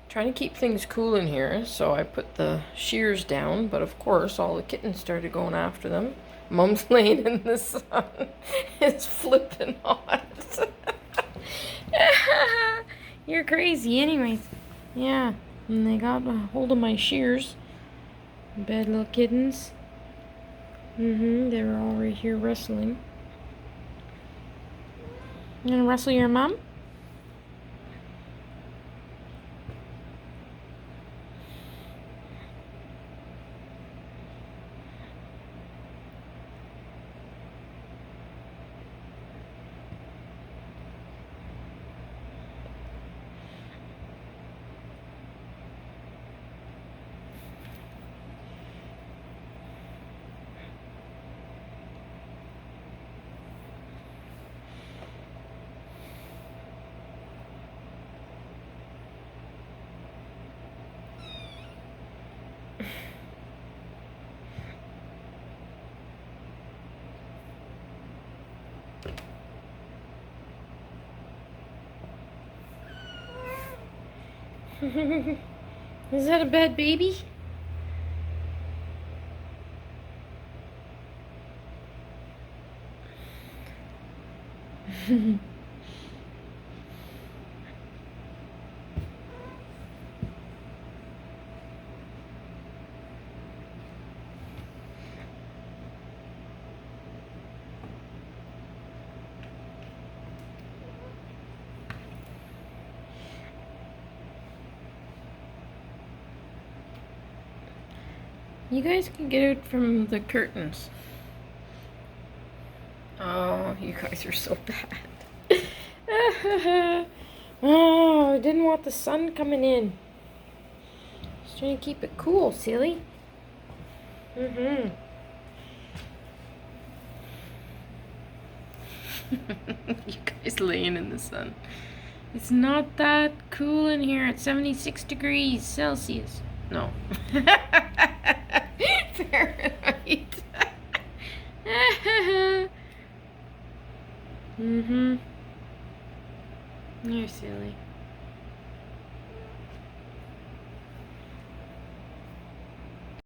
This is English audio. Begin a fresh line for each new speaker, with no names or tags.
Trying to keep things cool in here, so I put the shears down, but of course all the kittens started going after them. Mom's laying in the sun. It's flipping hot. You're crazy anyways. Yeah, and they got a hold of my shears. Bad little kittens. They were all right here wrestling. You gonna wrestle your mom? Is that a bad baby? You guys can get out from the curtains. Oh, you guys are so bad. Oh, I didn't want the sun coming in. Just trying to keep it cool, silly. You guys laying in the sun. It's not that cool in here. It's 76 degrees Celsius. No. Fahrenheit. You're silly.